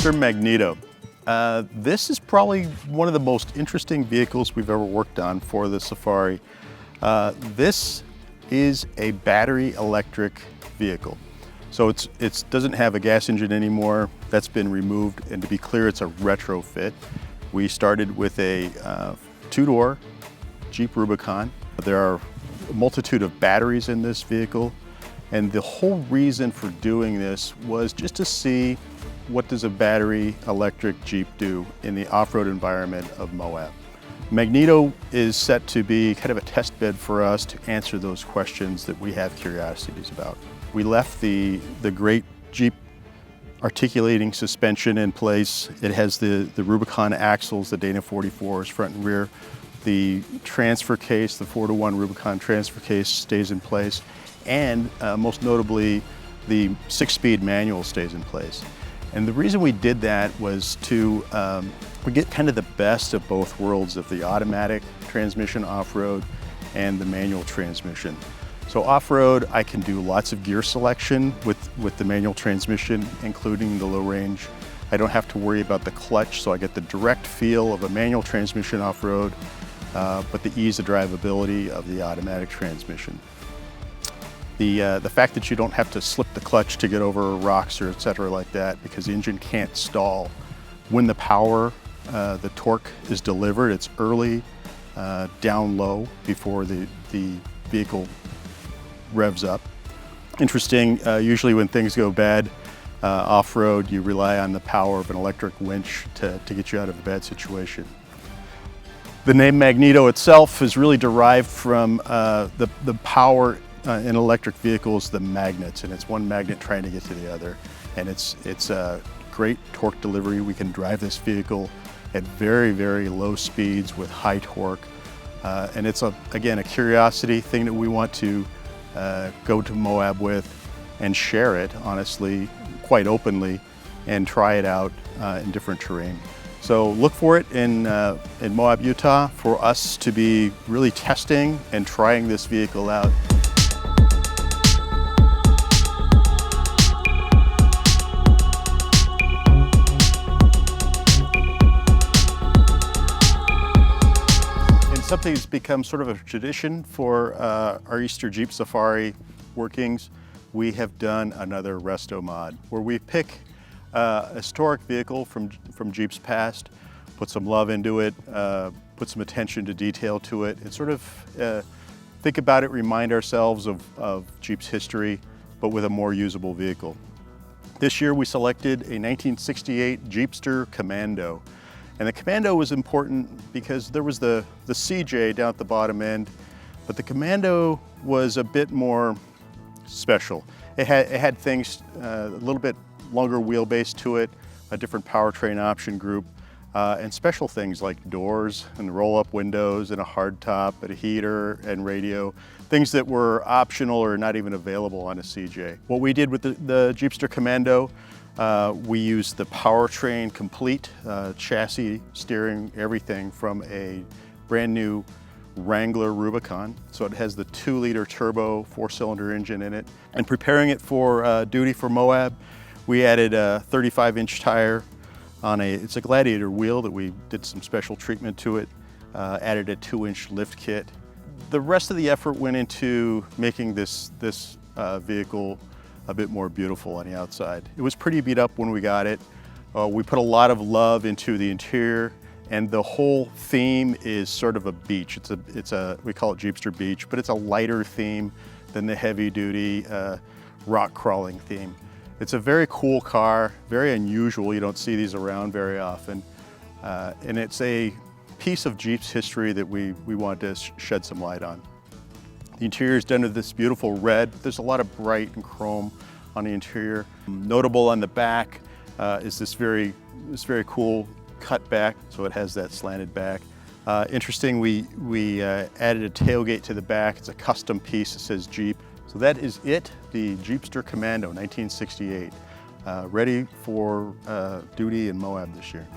Jeepster Magneto. This is probably one of the most interesting vehicles we've ever worked on for the Safari. This is a battery electric vehicle. So it doesn't have a gas engine anymore. That's been removed, and to be clear, it's a retrofit. We started with a two-door Jeep Rubicon. There are a multitude of batteries in this vehicle, and the whole reason for doing this was just to see what does a battery electric Jeep do in the off-road environment of Moab. Magneto is set to be kind of a test bed for us to answer those questions that we have curiosities about. We left the great Jeep articulating suspension in place. It has the Rubicon axles, the Dana 44s front and rear. The transfer case, the 4-to-1 Rubicon transfer case stays in place. And most notably, the 6-speed manual stays in place. And the reason we did that was to we get kind of the best of both worlds of the automatic transmission off-road and the manual transmission. So off-road, I can do lots of gear selection with the manual transmission, including the low range. I don't have to worry about the clutch, so I get the direct feel of a manual transmission off-road, but the ease of drivability of the automatic transmission. The fact that you don't have to slip the clutch to get over rocks or et cetera like that, because the engine can't stall. When the power, the torque is delivered, it's early, down low before the vehicle revs up. Interesting, usually when things go bad off-road, you rely on the power of an electric winch to get you out of a bad situation. The name Magneto itself is really derived from the power in electric vehicles, the magnets, and it's one magnet trying to get to the other. And it's a great torque delivery. We can drive this vehicle at very, very low speeds with high torque. And it's, again, a curiosity thing that we want to go to Moab with and share it, honestly, quite openly, and try it out in different terrain. So look for it in Moab, Utah, for us to be really testing and trying this vehicle out. Something that's become sort of a tradition for our Easter Jeep Safari workings. We have done another Resto-Mod, where we pick a historic vehicle from Jeep's past, put some love into it, put some attention to detail to it, and sort of think about it, remind ourselves of Jeep's history, but with a more usable vehicle. This year we selected a 1968 Jeepster Commando. And the Commando was important because there was the CJ down at the bottom end, but the Commando was a bit more special. It had things, a little bit longer wheelbase to it, a different powertrain option group, and special things like doors and roll-up windows and a hardtop and a heater and radio, things that were optional or not even available on a CJ. What we did with the Jeepster Commando, we used the powertrain complete, chassis, steering, everything from a brand new Wrangler Rubicon. So it has the 2-liter turbo 4-cylinder engine in it. And preparing it for duty for Moab, we added a 35-inch tire on it's a Gladiator wheel that we did some special treatment to it, added a 2-inch lift kit. The rest of the effort went into making this vehicle a bit more beautiful on the outside. It was pretty beat up when we got it. We put a lot of love into the interior, and the whole theme is sort of a beach. We call it Jeepster Beach, but it's a lighter theme than the heavy-duty rock crawling theme. It's a very cool car, very unusual. You don't see these around very often, and it's a piece of Jeep's history that we wanted to shed some light on. The interior is done with this beautiful red. There's a lot of bright and chrome on the interior. Notable on the back is this very cool cut back, so it has that slanted back. Interesting, we added a tailgate to the back. It's a custom piece that says Jeep. So that is it, the Jeepster Commando 1968, ready for duty in Moab this year.